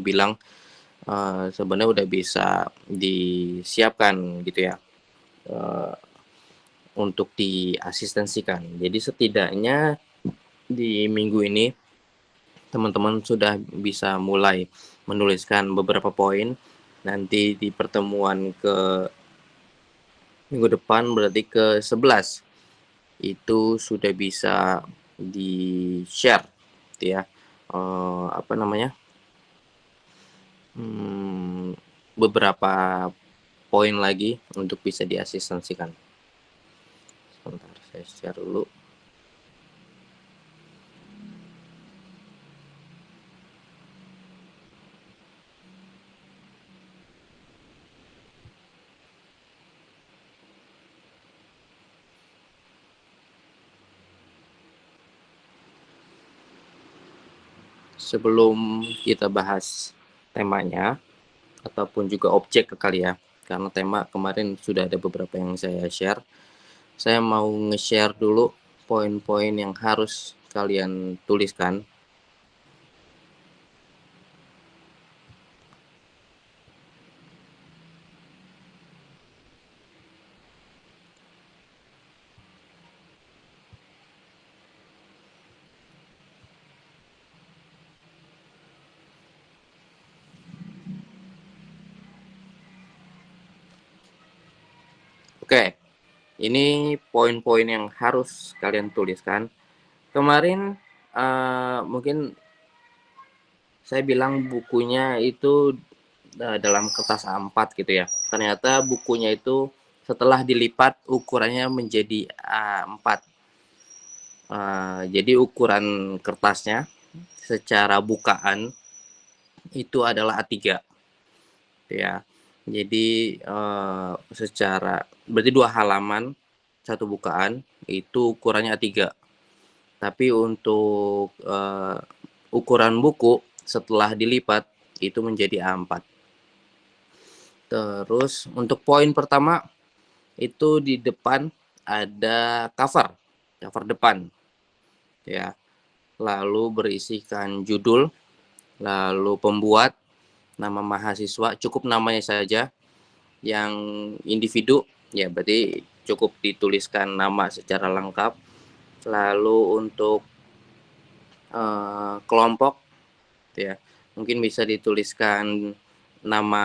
bilang sebenarnya udah bisa disiapkan gitu ya, eee, untuk diasistensikan. Jadi setidaknya di minggu ini teman-teman sudah bisa mulai menuliskan beberapa poin. Nanti di pertemuan ke minggu depan berarti ke-11 itu sudah bisa di-share gitu ya, apa namanya, mmm, beberapa poin lagi untuk bisa diasistensikan. Sebentar saya share dulu. Sebelum kita bahas temanya ataupun juga objek kali ya, karena tema kemarin sudah ada beberapa yang saya share. Saya mau nge-share dulu poin-poin yang harus kalian tuliskan. Oke, ini poin-poin yang harus kalian tuliskan. Kemarin mungkin saya bilang bukunya itu dalam kertas A4 gitu ya. Ternyata bukunya itu setelah dilipat ukurannya menjadi A4. Jadi ukuran kertasnya secara bukaan itu adalah A3 ya. Jadi secara berarti 2 halaman, 1 bukaan itu ukurannya A3. Tapi untuk ukuran buku setelah dilipat itu menjadi A4. Terus untuk poin pertama itu di depan ada cover depan ya. Lalu berisikan judul, lalu pembuat, nama mahasiswa, cukup namanya saja. Yang individu ya berarti cukup dituliskan nama secara lengkap. Lalu untuk kelompok ya mungkin bisa dituliskan nama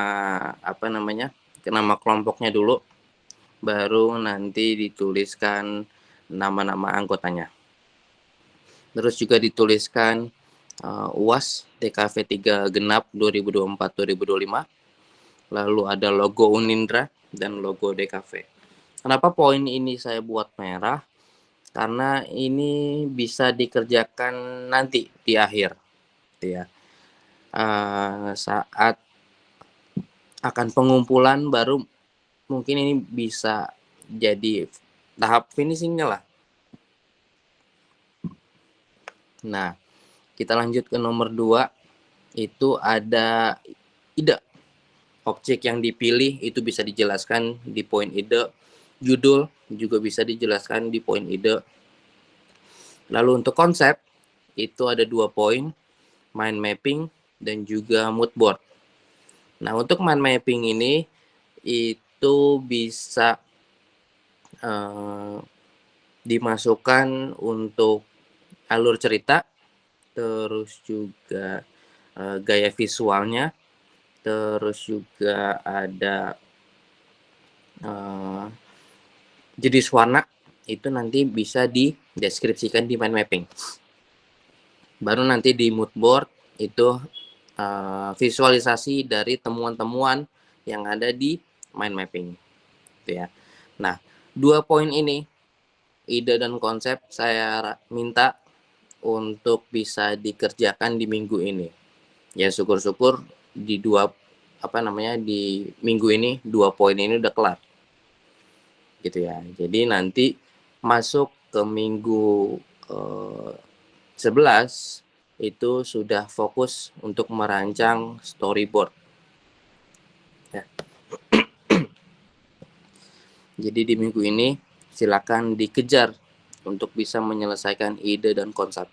apa namanya, nama kelompoknya dulu, baru nanti dituliskan nama-nama anggotanya. Terus juga dituliskan UAS DKV 3 genap 2024-2025, lalu ada logo Unindra dan logo DKV. Kenapa poin ini saya buat merah? Karena ini bisa dikerjakan nanti di akhir, gitu ya. Saat akan pengumpulan baru mungkin ini bisa jadi tahap finishingnya lah. Nah, kita lanjut ke nomor 2, itu ada ide. Objek yang dipilih itu bisa dijelaskan di poin ide. Judul juga bisa dijelaskan di poin ide. Lalu untuk konsep, itu ada 2 poin, mind mapping dan juga mood board. Nah, untuk mind mapping ini, itu bisa dimasukkan untuk alur cerita, terus juga gaya visualnya, terus juga ada jenis warna, itu nanti bisa dideskripsikan di mind mapping. Baru nanti di mood board itu visualisasi dari temuan-temuan yang ada di mind mapping, gitu ya. Nah, 2 poin ini, ide dan konsep, saya minta untuk bisa dikerjakan di minggu ini. Ya syukur-syukur di di minggu ini 2 poin ini udah kelar, gitu ya. Jadi nanti masuk ke minggu 11 itu sudah fokus untuk merancang storyboard ya. Jadi di minggu ini silakan dikejar untuk bisa menyelesaikan ide dan konsep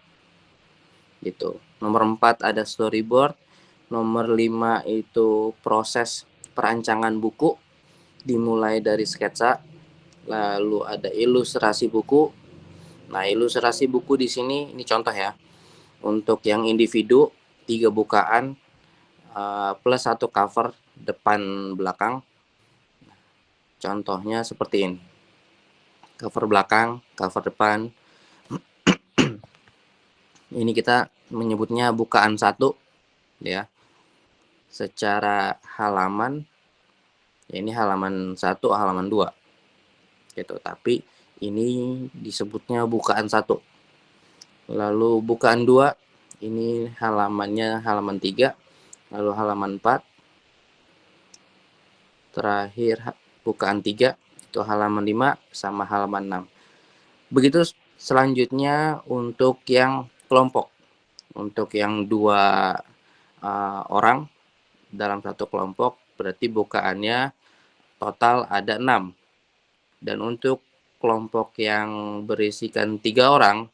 gitu. Nomor 4 ada storyboard, Nomor 5 itu proses perancangan buku, dimulai dari sketsa, lalu ada ilustrasi buku. Nah, ilustrasi buku di sini ini contoh ya. Untuk yang individu 3 bukaan plus 1 cover depan belakang. Contohnya seperti ini. Cover belakang, cover depan. Ini kita menyebutnya bukaan 1 ya. Secara halaman ya ini halaman 1, halaman 2 gitu. Tapi ini disebutnya bukaan 1. Lalu bukaan 2 ini halamannya halaman 3, lalu halaman 4. Terakhir bukaan 3 itu halaman 5 sama halaman 6. Begitu selanjutnya untuk yang kelompok. Untuk yang 2 orang dalam satu kelompok berarti bukaannya total ada 6. Dan untuk kelompok yang berisikan 3 orang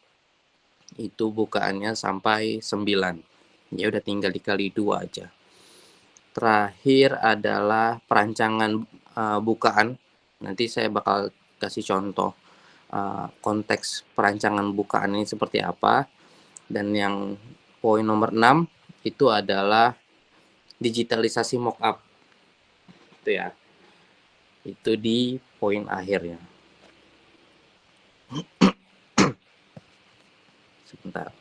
itu bukaannya sampai 9. Ya udah tinggal dikali 2 aja. Terakhir adalah perancangan bukaan. Nanti saya bakal kasih contoh konteks perancangan bukaan ini seperti apa. Dan yang poin nomor 6 itu adalah digitalisasi mockup. Itu ya. Itu di poin akhirnya. Sebentar.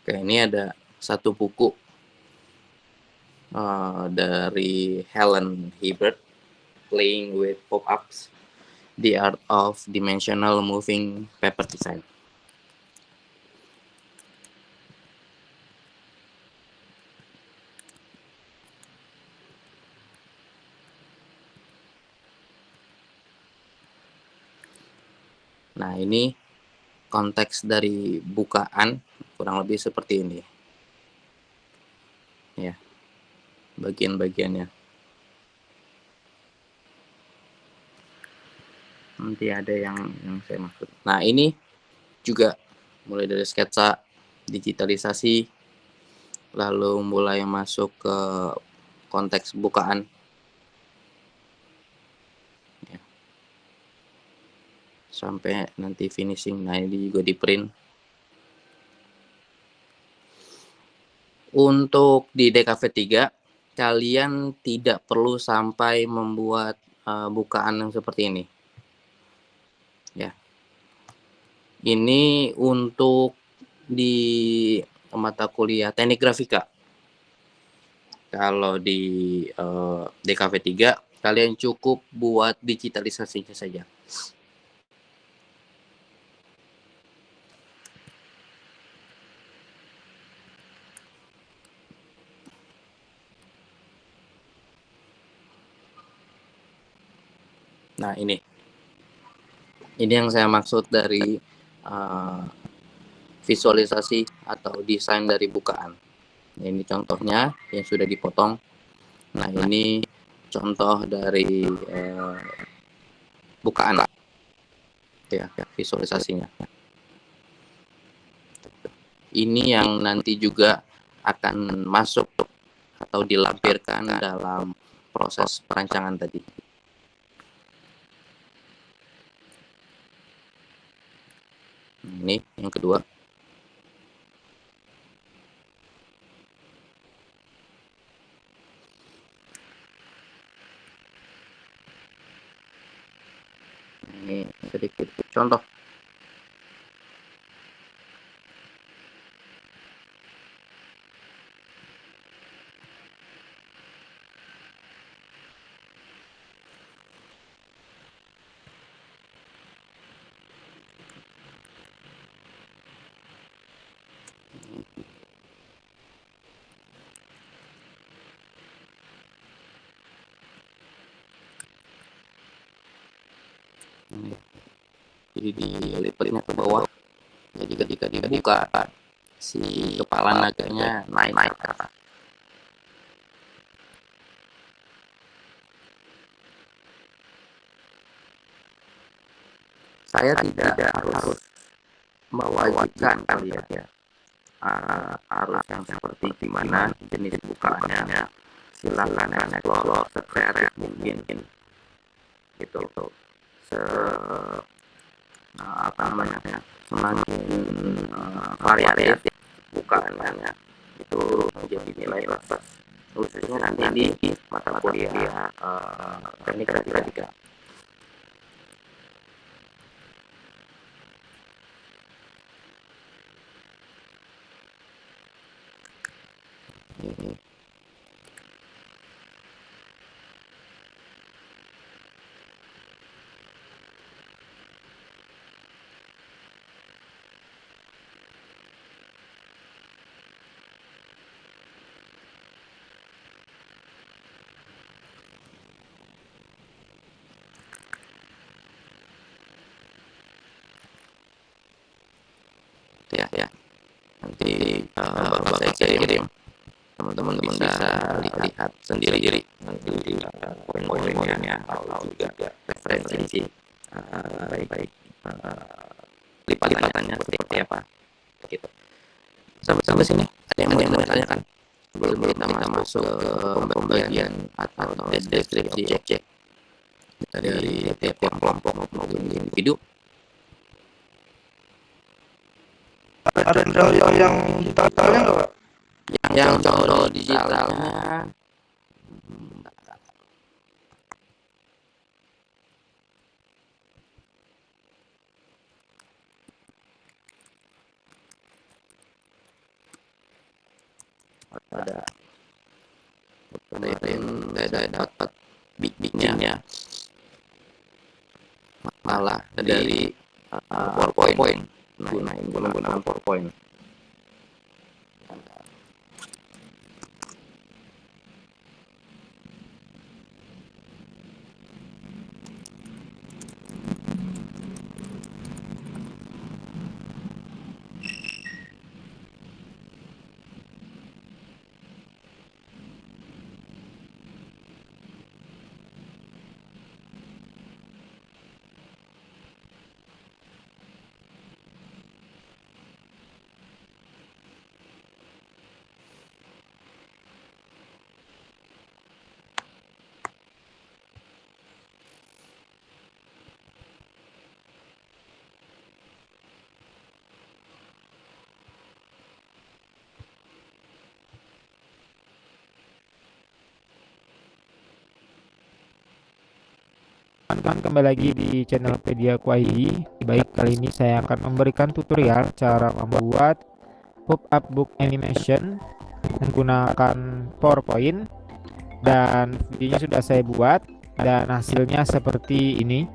Oke, ini ada satu buku dari Helen Hibbert, Playing with Pop-ups, The Art of Dimensional Moving Paper Design. Nah, ini konteks dari bukaan kurang lebih seperti ini. Ya, bagian-bagiannya. Nanti ada yang saya maksud. Nah, ini juga mulai dari sketsa, digitalisasi, lalu mulai masuk ke konteks bukaan. Ya. Sampai nanti finishing. Nah, ini juga di print. Untuk di DKV 3, kalian tidak perlu sampai membuat bukaan yang seperti ini. Ya. Ini untuk di mata kuliah teknik grafika. Kalau di DKV 3, kalian cukup buat digitalisasinya saja. Nah, ini yang saya maksud dari visualisasi atau desain dari bukaan. Nah, ini contohnya yang sudah dipotong. Nah, ini contoh dari bukaan ya, visualisasinya. Ini yang nanti juga akan masuk atau dilampirkan dalam proses perancangan tadi. Ini yang kedua. Ini sedikit contoh. Jadi dilipatnya ke bawah. Jadi ketika dibuka, si kepala naganya naik ke atas. Saya tidak harus mewajibkan kalian ya, harus yang seperti gimana jenis bukaannya. Silakan explore sekreatif mungkin gitu. Apa namanya, semakin variatif bukaannya itu menjadi nilai plus, khususnya nanti di mata kuliah teknik radika. Ya, nanti bakal saya kirim, teman-teman bisa lihat sendiri nanti poin-poinnya atau juga referensi baik lipatannya seperti apa gitu. Sampai sini ada yang mau ditanyakan sebelum kita masuk ke pembagian atau deskripsi objek dari tiap kelompok maupun individu? Ada contoh yang digitalnya nggak, Pak? Yang contoh digitalnya ada kemarin saya dapat big-bignya malah dari PowerPoint, gunakan PowerPoint. Kembali lagi di channel Pedia Kuai. Baik, kali ini saya akan memberikan tutorial cara membuat pop-up book animation menggunakan PowerPoint, dan videonya sudah saya buat dan hasilnya seperti ini.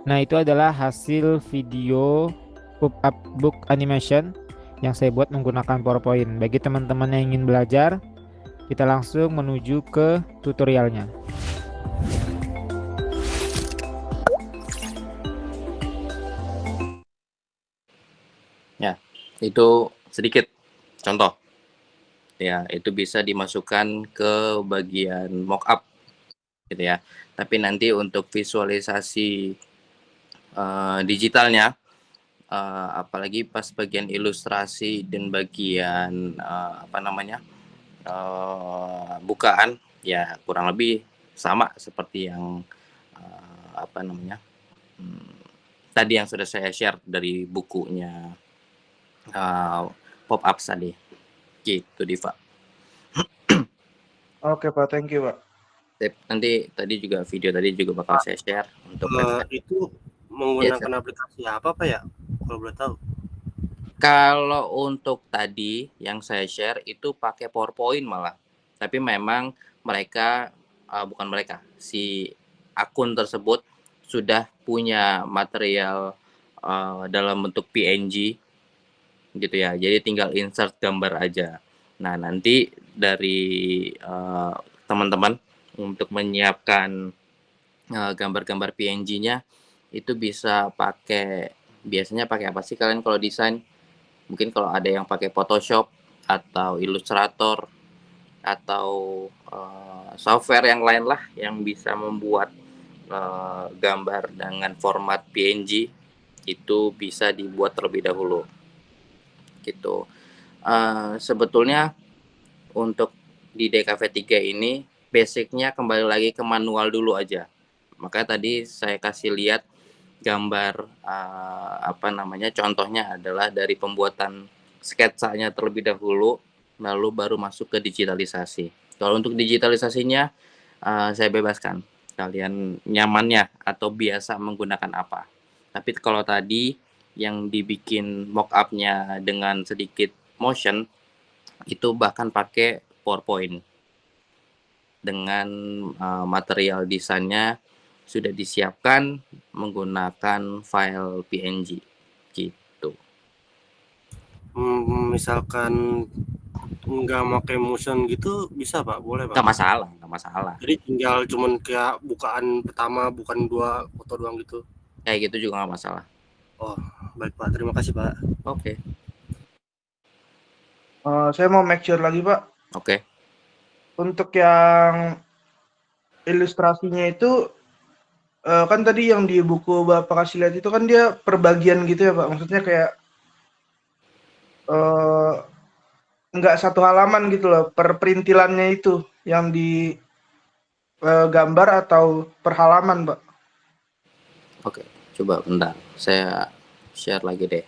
Nah, itu adalah hasil video pop-up book animation yang saya buat menggunakan PowerPoint. Bagi teman-teman yang ingin belajar, kita langsung menuju ke tutorialnya. Ya, itu sedikit contoh. Ya, itu bisa dimasukkan ke bagian mockup gitu ya. Tapi nanti untuk visualisasi digitalnya, apalagi pas bagian ilustrasi dan bagian bukaan, ya kurang lebih sama seperti yang tadi yang sudah saya share dari bukunya pop-up tadi. Gitu, Diva. Oke Pak, thank you Pak. Nanti tadi juga video tadi juga bakal saya share untuk itu menggunakan aplikasi apa Pak ya? Kalau boleh tahu. Kalau untuk tadi yang saya share itu pakai PowerPoint malah. Tapi memang mereka si akun tersebut sudah punya material dalam bentuk PNG gitu ya. Jadi tinggal insert gambar aja. Nah, nanti dari teman-teman untuk menyiapkan gambar-gambar PNG-nya itu bisa biasanya pakai apa sih kalian kalau desain? Mungkin kalau ada yang pakai Photoshop atau Illustrator atau software yang lain lah yang bisa membuat gambar dengan format PNG itu bisa dibuat terlebih dahulu gitu. Sebetulnya untuk di DKV3 ini basicnya kembali lagi ke manual dulu aja. Makanya tadi saya kasih lihat gambar contohnya adalah dari pembuatan sketsanya terlebih dahulu, lalu baru masuk ke digitalisasi. Kalau untuk digitalisasinya saya bebaskan kalian nyamannya atau biasa menggunakan apa. Tapi kalau tadi yang dibikin mock-up-nya dengan sedikit motion itu bahkan pakai PowerPoint dengan material desainnya sudah disiapkan menggunakan file PNG gitu. Misalkan nggak pakai motion gitu bisa Pak? Boleh Pak? Nggak masalah. Jadi tinggal cuman kayak bukaan pertama, bukan 2 foto doang gitu? Kayak gitu juga nggak masalah. Oh, baik Pak. Terima kasih Pak. Oke. Saya mau make sure lagi Pak. Oke. Untuk yang ilustrasinya itu kan tadi yang di buku Bapak kasih lihat itu kan dia per bagian gitu ya Pak. Maksudnya kayak nggak satu halaman gitu loh, per perintilannya itu yang di gambar atau per halaman Pak. Oke, coba bentar. Saya share lagi deh.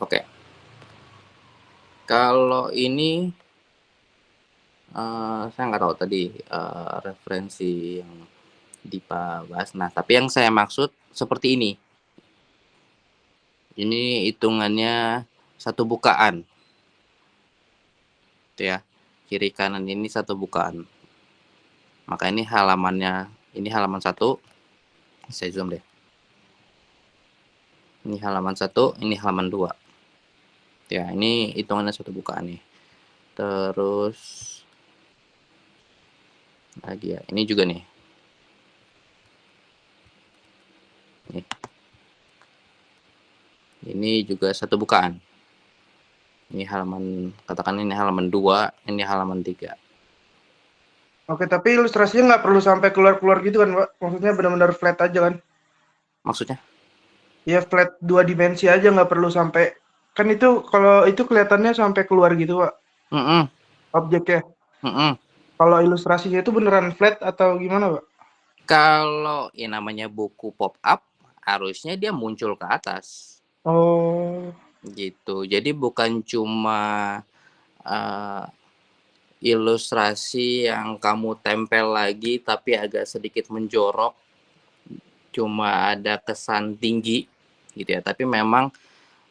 Oke. Kalau ini saya nggak tahu tadi referensi yang Dipa bahas. Nah, tapi yang saya maksud seperti ini. Ini hitungannya satu bukaan. Itu ya. Kiri kanan ini satu bukaan. Maka ini halamannya, ini halaman 1. Saya zoom deh. Ini halaman 1, ini halaman 2. Ya, ini hitungannya satu bukaan nih. Terus lagi ya, ini juga nih. Nih. Ini juga satu bukaan. Ini halaman, katakan ini halaman 2, ini halaman 3. Oke, tapi ilustrasinya nggak perlu sampai keluar-keluar gitu kan Pak? Maksudnya benar-benar flat aja kan? Maksudnya? Ya flat 2 dimensi aja, nggak perlu sampai, kan itu kalau itu kelihatannya sampai keluar gitu Pak objeknya. Kalau ilustrasinya itu beneran flat atau gimana Pak? Kalau namanya buku pop up harusnya dia muncul ke atas. Oh. gitu. Jadi bukan cuma ilustrasi yang kamu tempel lagi tapi agak sedikit menjorok, cuma ada kesan tinggi gitu ya. Tapi memang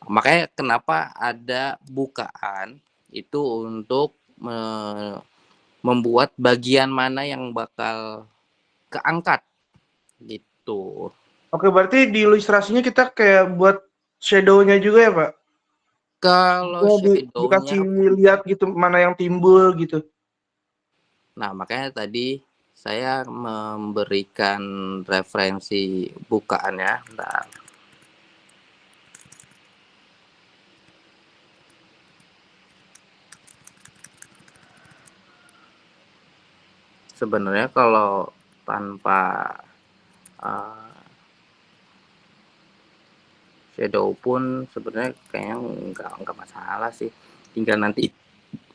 makanya kenapa ada bukaan itu untuk membuat bagian mana yang bakal keangkat gitu. Oke, berarti di ilustrasinya kita kayak buat shadow-nya juga ya, Pak? Kalau Dikasih shadow-nya, lihat gitu mana yang timbul gitu. nah makanya tadi saya memberikan referensi bukaannya. Bentar. Sebenarnya kalau tanpa shadow pun sebenarnya kayaknya nggak masalah sih. Tinggal nanti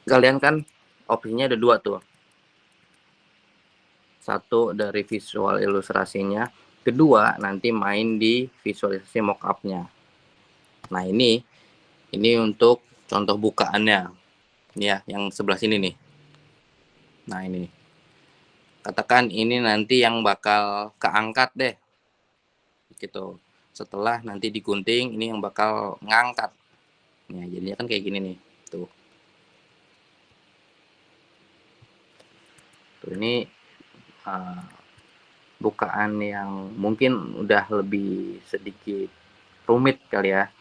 kalian kan opsinya ada 2 tuh. Satu dari visual ilustrasinya, kedua nanti main di visualisasi mockup-nya. Nah ini untuk contoh bukaannya, ya yang sebelah sini nih. Nah ini, katakan ini nanti yang bakal keangkat deh, gitu. Setelah nanti digunting, ini yang bakal ngangkat. Nah jadinya kan kayak gini nih, tuh. Tuh ini bukaan yang mungkin udah lebih sedikit rumit kali ya.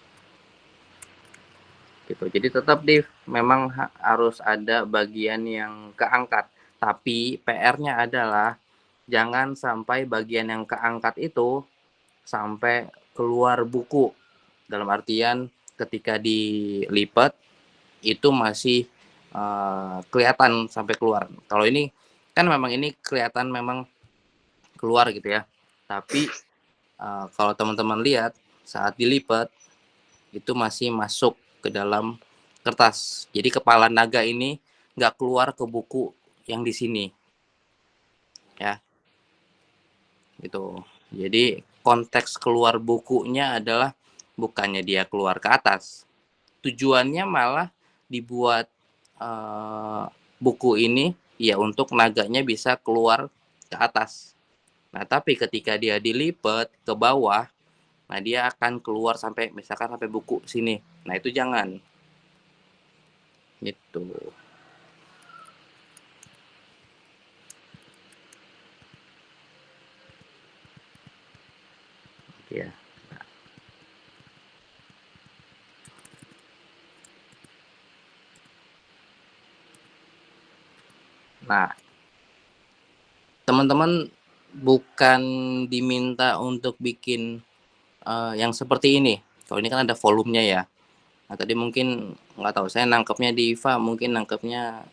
Gitu. Jadi tetap memang harus ada bagian yang keangkat. Tapi PR-nya adalah jangan sampai bagian yang keangkat itu sampai keluar buku. Dalam artian ketika dilipat itu masih kelihatan sampai keluar. Kalau ini kan memang ini kelihatan memang keluar gitu ya. Tapi kalau teman-teman lihat saat dilipat itu masih masuk ke dalam kertas. Jadi kepala naga ini nggak keluar ke buku yang di sini, ya, gitu. Jadi konteks keluar bukunya adalah bukannya dia keluar ke atas, tujuannya malah dibuat buku ini ya untuk naganya bisa keluar ke atas. Nah tapi ketika dia dilipat ke bawah, nah dia akan keluar sampai misalkan sampai buku sini. Nah itu jangan. Gitu. Ya. Nah, teman-teman bukan diminta untuk bikin yang seperti ini. Kalau ini kan ada volumenya ya. Nah, tadi mungkin nggak tahu saya nangkepnya di IVA mungkin nangkepnya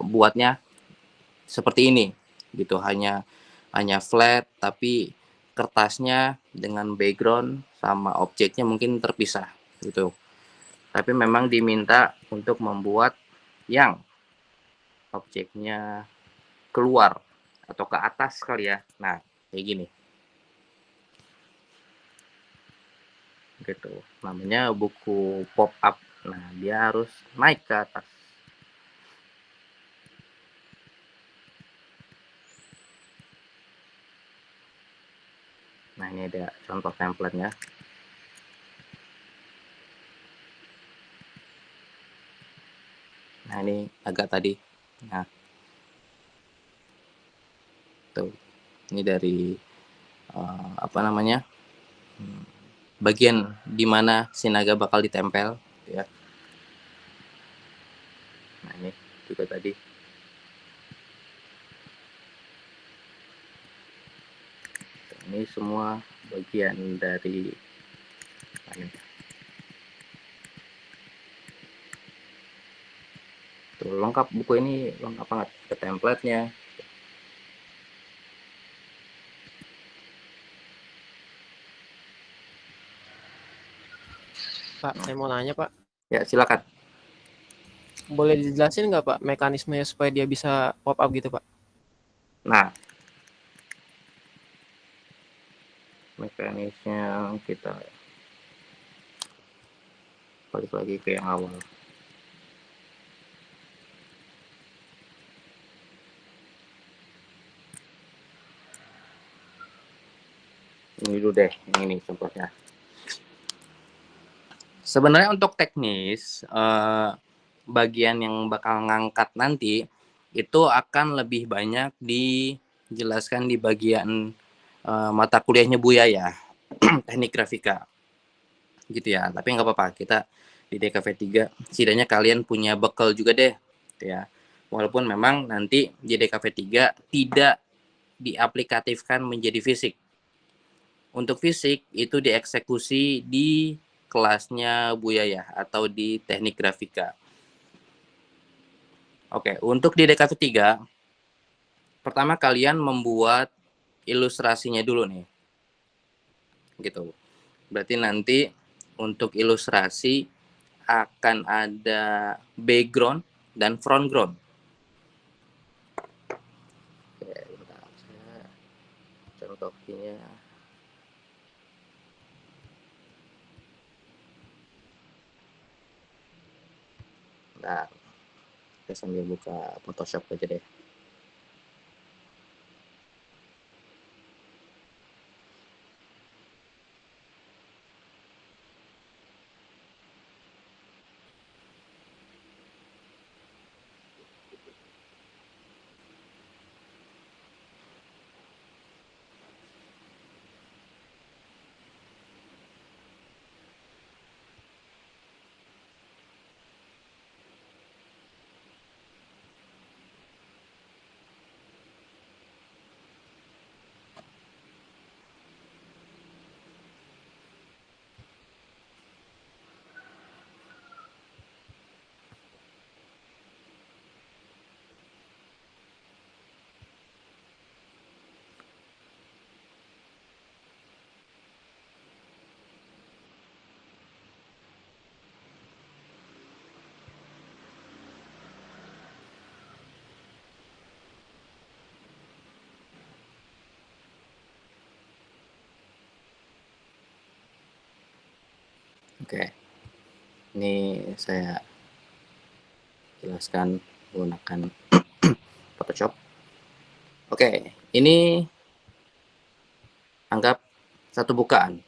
buatnya seperti ini gitu, hanya flat tapi kertasnya dengan background sama objeknya mungkin terpisah gitu. Tapi memang diminta untuk membuat yang objeknya keluar atau ke atas kali ya. Nah, kayak gini. Gitu. Namanya buku pop up. Nah, dia harus naik ke atas. Nah, ini ada contoh template-nya. Nah, ini agak tadi. Nah, tuh. Ini dari apa namanya? Bagian di mana si naga bakal ditempel, ya. Nah, ini juga tadi. Ini semua bagian dari ini. Tuh, lengkap buku ini, lengkap banget ke template-nya. Pak, saya mau nanya, Pak. Ya, silakan. Boleh dijelasin nggak, Pak, mekanismenya supaya dia bisa pop up gitu, Pak? Nah, mekanisnya kita balik lagi ke yang awal. Ini dulu deh, yang ini contohnya. Sebenarnya untuk teknis, bagian yang bakal ngangkat nanti itu akan lebih banyak dijelaskan di bagian mata kuliahnya Buya ya, teknik grafika gitu ya. Tapi nggak apa-apa, kita di DKV 3 setidaknya kalian punya bekal juga deh ya. Walaupun memang nanti di DKV 3 tidak diaplikatifkan menjadi fisik. Untuk fisik itu dieksekusi di kelasnya Buya ya, atau di teknik grafika. Oke, untuk di DKV 3 pertama kalian membuat ilustrasinya dulu nih. Gitu. Berarti nanti untuk ilustrasi akan ada background dan front ground. Oke, bentar, saya contohnya. Nah, saya sambil buka Photoshop aja deh. Oke, ini saya jelaskan menggunakan Photoshop. Oke, ini anggap satu bukaan.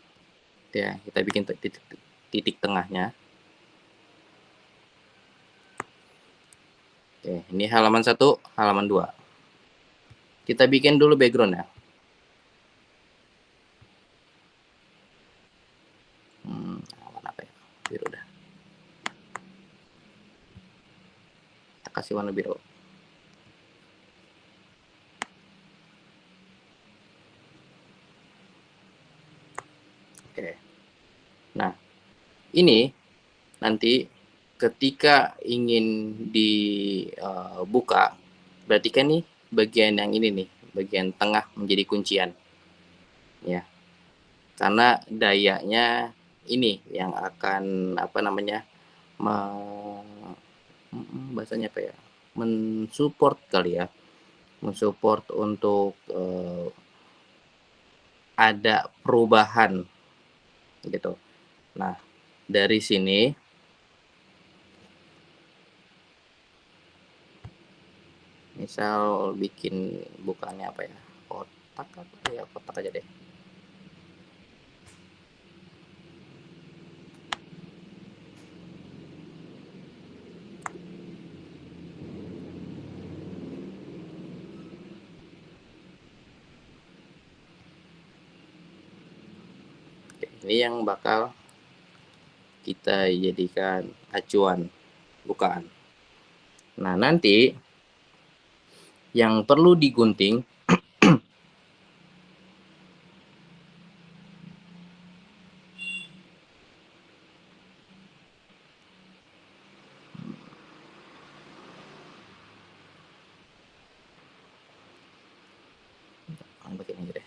Ya, kita bikin titik tengahnya. Oke, ini halaman 1, halaman 2. Kita bikin dulu background ya. Warna apa ya? Biru dah. Kita kasih warna biru. Oke. Nah, ini nanti ketika ingin dibuka, berarti kan nih bagian yang ini nih, bagian tengah menjadi kuncian. Ya. Karena dayanya ini yang akan apa namanya? Bahasanya apa ya? Mensupport kali ya. Mensupport untuk ada perubahan gitu. Nah, dari sini misal bikin bukannya apa ya, kotak apa ya, kotak aja deh. Oke, ini yang bakal kita jadikan acuan bukaan. Nah, nanti yang perlu digunting bagian ini deh.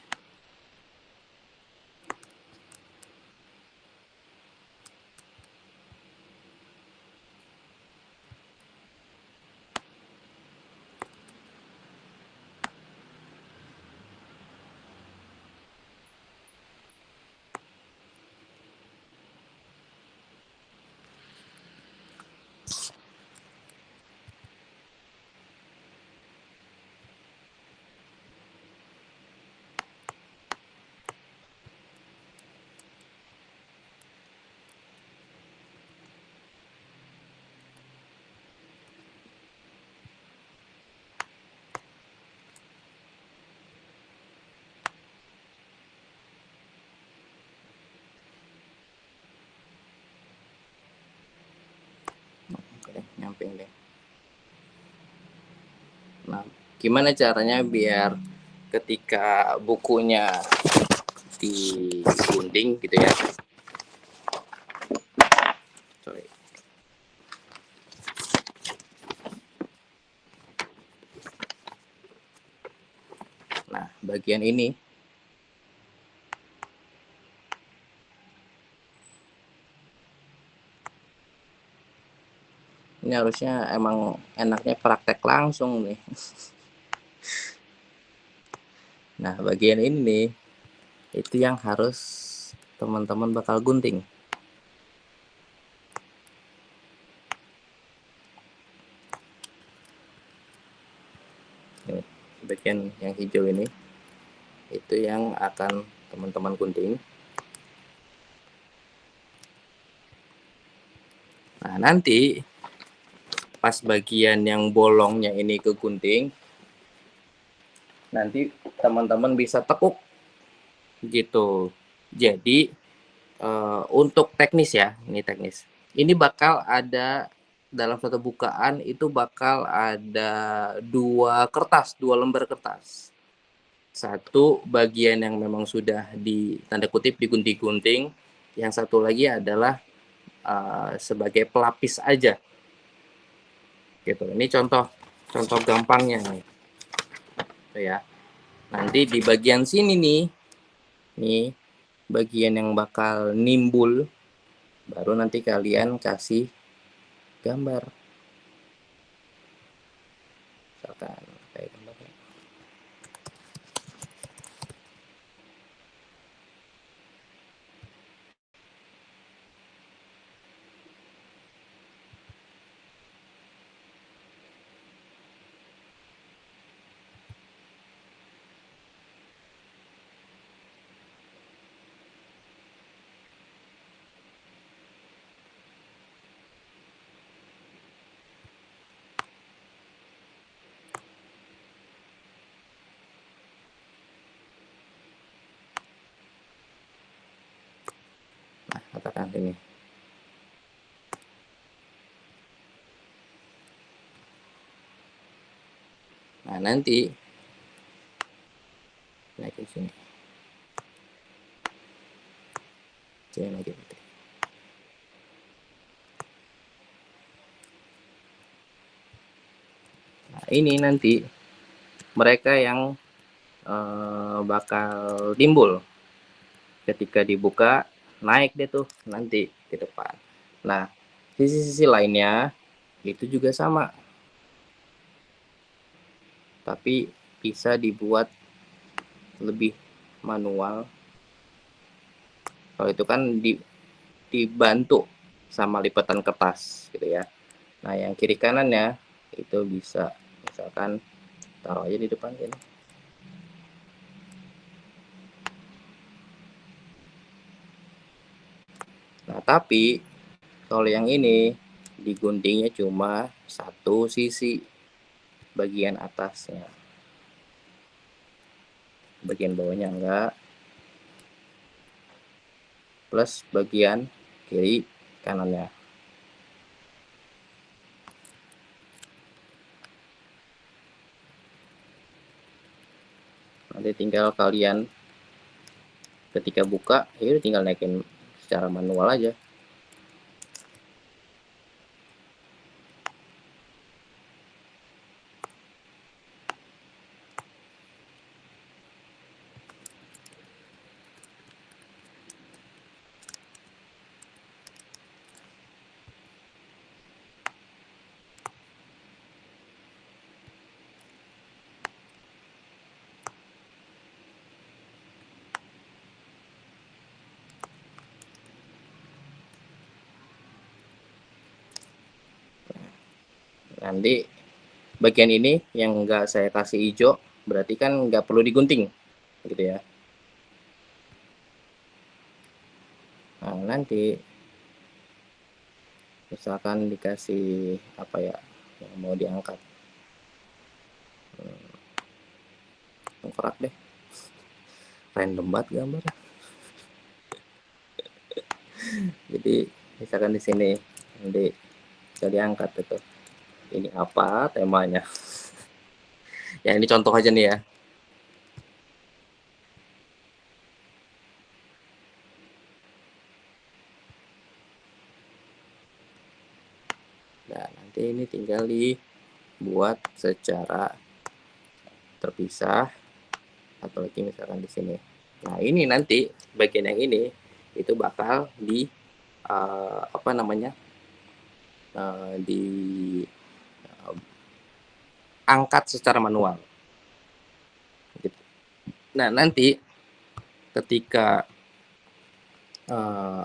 ini. Nah, gimana caranya biar ketika bukunya digunting gitu ya. Sorry. Nah, bagian ini harusnya emang enaknya praktek langsung nih. Nah, bagian ini nih, itu yang harus teman-teman bakal gunting. Ini, bagian yang hijau ini, itu yang akan teman-teman gunting. Nah, nanti pas bagian yang bolongnya ini kegunting, nanti teman-teman bisa tekuk gitu. Jadi untuk teknis ya, ini teknis. Ini bakal ada dalam satu bukaan itu bakal ada dua lembar kertas. Satu bagian yang memang sudah di tanda kutip digunting-gunting, yang satu lagi adalah sebagai pelapis aja. Gitu. Ini contoh gampangnya nih. Ya. Nanti di bagian sini nih bagian yang bakal nimbul, baru nanti kalian kasih gambar. Misalkan kayak gambarnya. Nah, katakan ini. Nah, nanti naikin sini. Sini lagi. Nah, ini nanti mereka yang bakal timbul ketika dibuka, naik deh tuh nanti ke depan. Nah, sisi-sisi lainnya itu juga sama, tapi bisa dibuat lebih manual. Kalau itu kan dibantu sama lipatan kertas gitu ya. Nah, yang kiri kanannya itu bisa misalkan taruh aja di depan gini. Nah, tapi kalau yang ini diguntingnya cuma satu sisi bagian atasnya, bagian bawahnya enggak, plus bagian kiri kanannya. Nanti tinggal kalian ketika buka, ya tinggal naikin secara manual aja. Nanti bagian ini yang enggak saya kasih hijau, berarti kan nggak perlu digunting gitu ya. Nah, nanti misalkan dikasih apa ya yang mau diangkat, tengkorak deh, random banget gambarnya. Jadi misalkan di sini nanti bisa diangkat itu. ini apa temanya. Ya ini contoh aja nih ya. Nah, nanti ini tinggal dibuat secara terpisah atau lagi misalkan di sini. Nah, ini nanti bagian yang ini itu bakal di apa namanya? Di angkat secara manual. Gitu. Nah, nanti ketika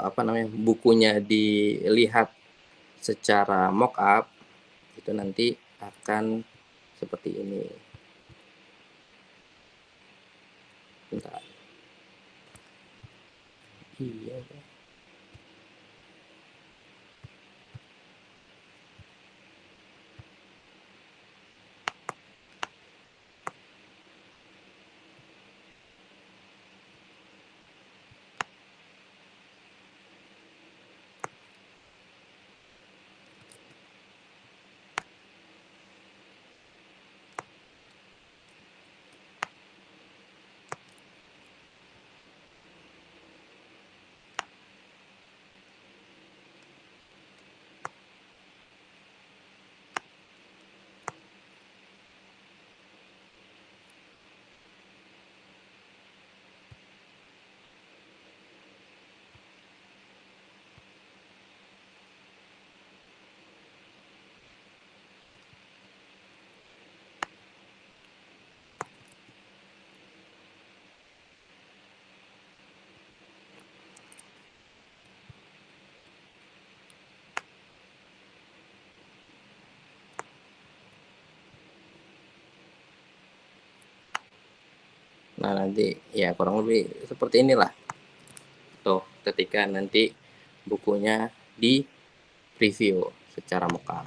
apa namanya? Bukunya dilihat secara mockup itu nanti akan seperti ini. Bentar. Iya. Nah, nanti ya kurang lebih seperti inilah. Tuh, ketika nanti bukunya di review secara muka.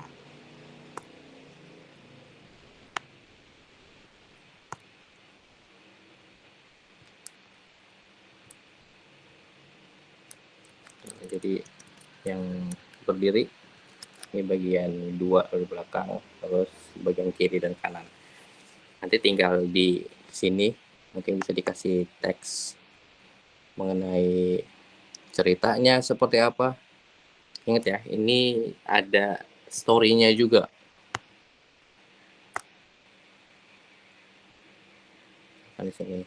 Jadi yang berdiri ini bagian 2 dari belakang, terus bagian kiri dan kanan. Nanti tinggal di sini mungkin bisa dikasih teks mengenai ceritanya seperti apa. Ingat ya, ini ada story-nya juga. Di sini.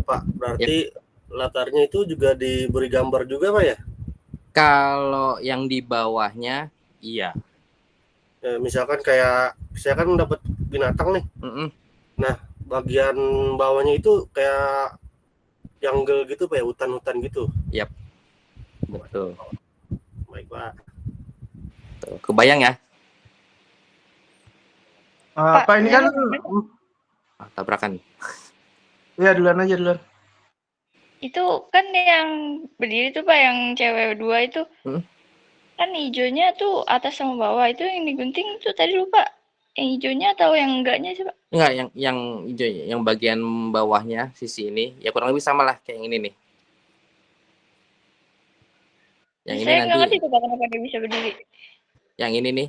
Pak, berarti latarnya itu juga diberi gambar juga, Pak ya? Kalau yang di bawahnya, iya. Misalkan kayak saya kan dapat binatang nih. Nah, bagian bawahnya itu kayak jungle gitu, Pak ya, hutan-hutan gitu. Yap. Betul. Baik, Pak. Tuh, kebayang ya? Pak, ini kan tabrakan. Ya, duluan aja duluan. Itu kan yang berdiri tuh Pak, yang cewek 2 itu. Kan hijaunya tuh atas sama bawah, itu yang digunting itu tadi lupa. Yang hijaunya atau yang enggaknya sih Pak? Enggak, yang hijau, yang bagian bawahnya sisi ini ya kurang lebih sama lah kayak yang ini nih. Yang ini Saya nanti nggak ngerti tuh Pak kenapa dia bisa berdiri. Yang ini nih,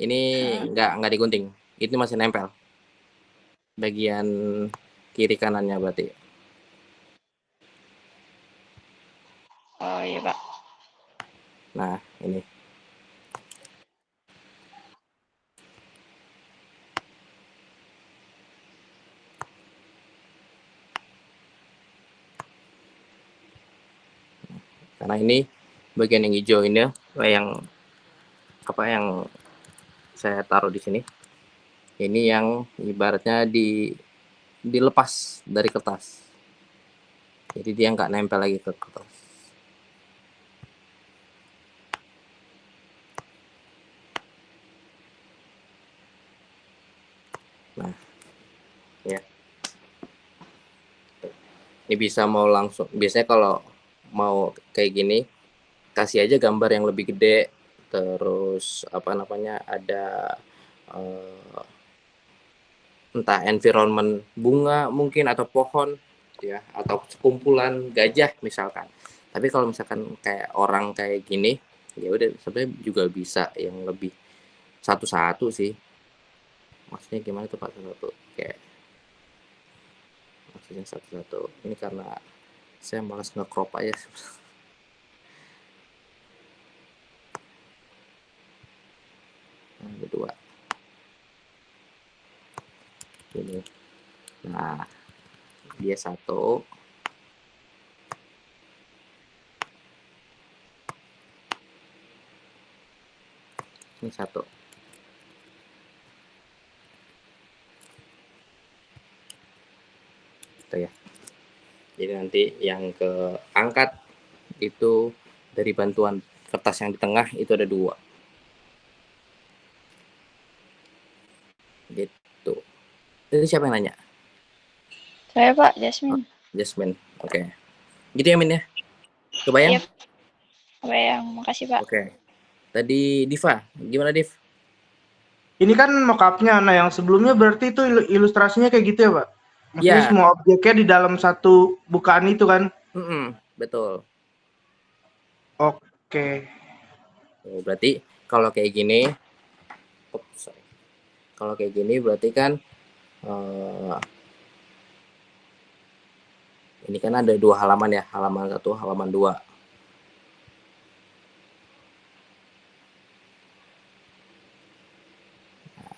ini nggak digunting, itu masih nempel. Bagian kiri kanannya berarti. Oh iya Pak. Nah, ini. Karena ini bagian yang hijau ini yang apa yang saya taruh di sini. Ini yang ibaratnya dilepas dari kertas. Jadi dia nggak nempel lagi ke kertas. Nah, ya. Ini bisa mau langsung. Biasanya kalau mau kayak gini, kasih aja gambar yang lebih gede. Terus apa namanya ada entah environment bunga mungkin atau pohon ya atau sekumpulan gajah misalkan. Tapi kalau misalkan kayak orang kayak gini, ya udah sebenarnya juga bisa yang lebih satu-satu sih. Maksudnya gimana tuh Pak satu-satu? Kayak maksudnya satu-satu. Ini karena saya malas nge-crop aja. Nah, kedua. Ini. Nah, dia satu. Ini satu. Gitu ya. Jadi nanti yang keangkat itu dari bantuan kertas yang di tengah itu ada 2. Gitu. Itu siapa yang nanya? Saya Pak, Jasmine. Jasmine. Oke. Gitu ya Min ya? Kebayang? Yep. Kebayang, makasih Pak. Oke. Tadi Diva, gimana Div? Ini kan mockupnya, nah yang sebelumnya berarti itu ilustrasinya kayak gitu ya Pak? Maksudnya Ya. semua objeknya di dalam satu bukaan itu kan? Betul. Oke. Oh, berarti kalau kayak gini, kalau kayak gini berarti kan ini kan ada 2 halaman ya, halaman 1, halaman 2. Nah,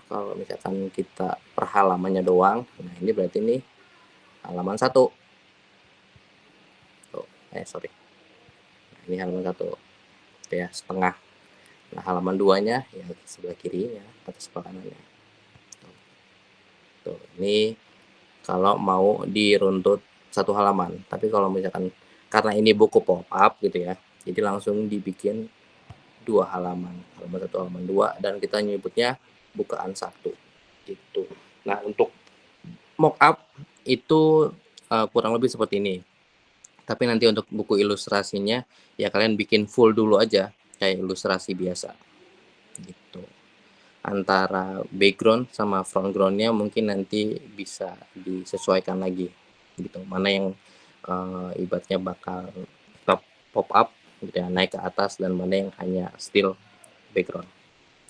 kalau misalkan kita per halamannya doang, nah ini berarti ini halaman 1. Sorry. Nah, ini halaman 1. Ya, setengah. Nah, halaman 2-nya ya sebelah kirinya atau sebelah kanannya. Tuh, ini kalau mau diruntut 1 halaman. Tapi kalau misalkan karena ini buku pop-up gitu ya, jadi langsung dibikin 2 halaman. Halaman 1, halaman 2, dan kita nyebutnya bukaan 1 gitu. Nah, untuk mock-up itu kurang lebih seperti ini. Tapi nanti untuk buku ilustrasinya ya kalian bikin full dulu aja kayak ilustrasi biasa gitu. Antara background sama front groundnya mungkin nanti bisa disesuaikan lagi gitu, mana yang ibaratnya bakal tetap pop up gitu ya, naik ke atas, dan mana yang hanya still background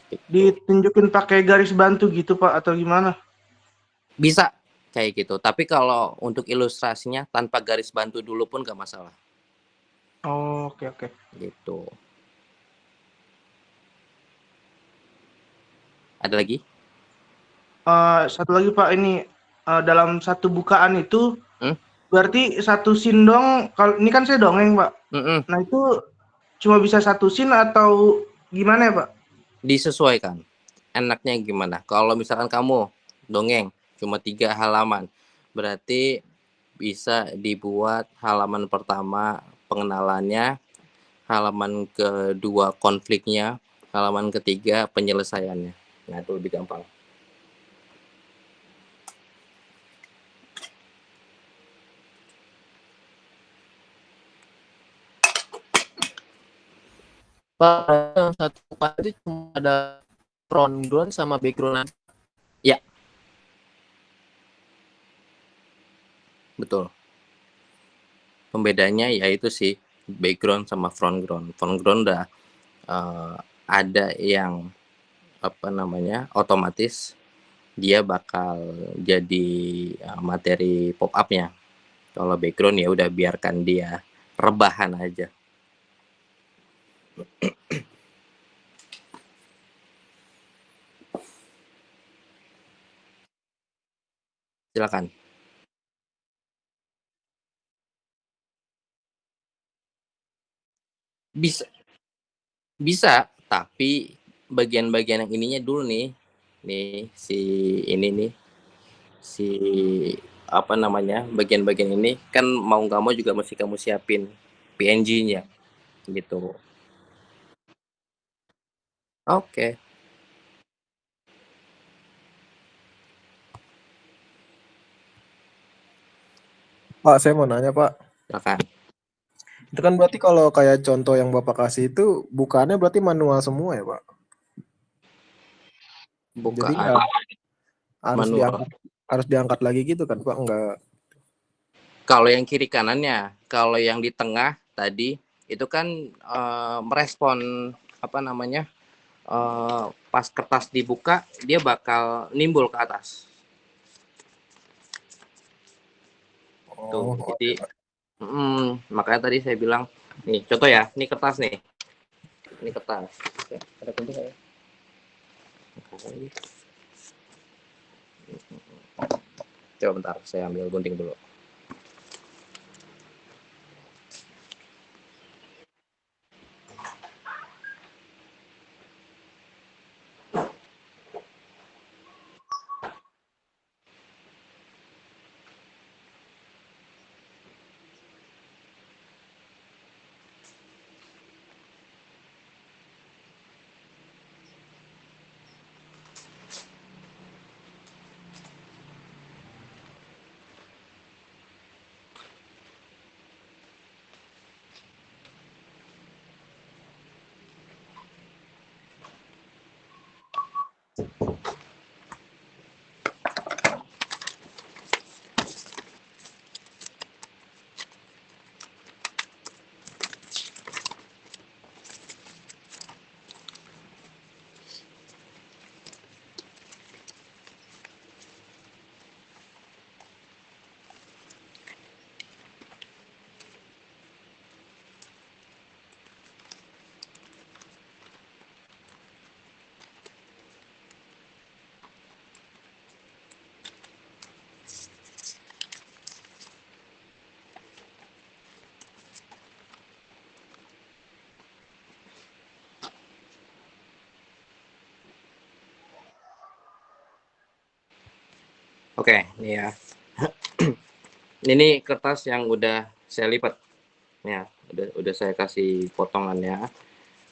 gitu. Ditunjukin pakai garis bantu gitu Pak atau gimana? Bisa kayak gitu, tapi kalau untuk ilustrasinya tanpa garis bantu dulu pun gak masalah. Oh, oke. Gitu. Ada lagi? Satu lagi Pak, ini dalam satu bukaan itu berarti satu scene dong. Kalau ini kan saya dongeng Pak. Nah itu cuma bisa satu scene atau gimana ya Pak? Disesuaikan. Enaknya gimana? Kalau misalkan kamu dongeng cuma 3 halaman, berarti bisa dibuat halaman pertama pengenalannya, halaman kedua konfliknya, halaman ketiga penyelesaiannya. Nah, itu lebih gampang. Pak, yang satu bukaan itu cuma ada front ground sama background. Ya. Betul. Pembedanya yaitu sih background sama front ground. Front ground udah ada yang otomatis dia bakal jadi materi pop up-nya. Kalau background ya udah biarkan dia rebahan aja. Silakan. Bisa, tapi bagian-bagian yang ininya dulu nih si bagian-bagian ini kan mau nggak mau juga mesti kamu siapin PNG-nya gitu. Oke. Pak, saya mau nanya Pak. Silakan. Itu kan berarti kalau kayak contoh yang Bapak kasih itu bukannya berarti manual semua ya Pak? Bukaan jadi harus manual. harus diangkat lagi gitu kan Pak? Enggak. Kalau yang kiri kanannya, kalau yang di tengah tadi itu kan merespon apa namanya, pas kertas dibuka dia bakal nimbul ke atas. Tuh, jadi makanya tadi saya bilang, nih contoh ya, ini kertas nih, ini kertas. Ada kunci nggak ya? Coba bentar, saya ambil gunting dulu. Oke, ini ya. Ini kertas yang udah saya lipat. Ya, udah saya kasih potongannya.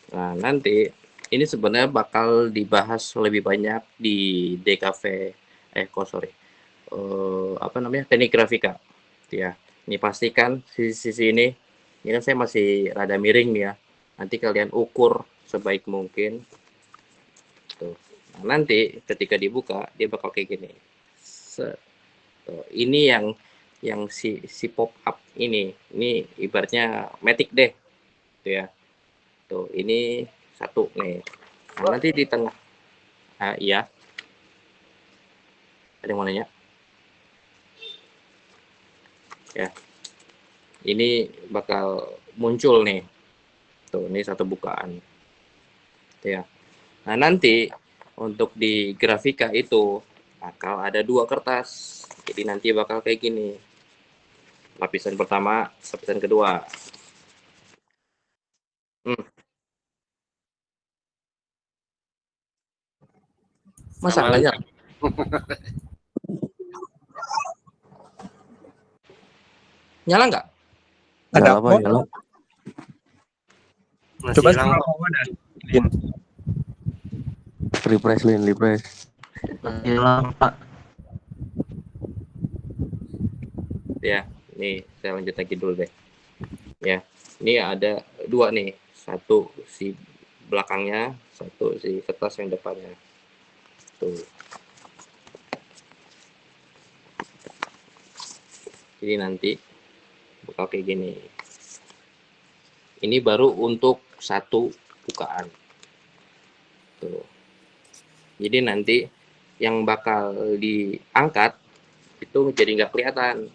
Nah, nanti ini sebenarnya bakal dibahas lebih banyak di DKV apa namanya? Teknik grafika. Ya. Ini pastikan sisi ini kan saya masih rada miring nih ya. Nanti kalian ukur sebaik mungkin. Tuh. Nah, nanti ketika dibuka dia bakal kayak gini. Ini yang si pop up ini ibaratnya matic deh tuh ya, tuh ini satu nih. Nah, nanti di tengah iya ada yang mau nanya ya, ini bakal muncul nih tuh, ini satu bukaan tuh ya. Nah, nanti untuk di grafika itu bakal ada 2 kertas, jadi nanti bakal kayak gini, lapisan pertama, lapisan kedua. Masa nggak nyala? Nyala nggak? Ada apa ya? Coba Refresh. Hilang Pak. Ya, nih saya lanjut lagi dulu deh. Ya, ini ada 2 nih, satu si belakangnya, satu si kertas yang depannya. Tuh. Jadi nanti bakal kayak gini. Ini baru untuk satu bukaan. Tuh. Jadi nanti yang bakal diangkat itu jadi nggak kelihatan.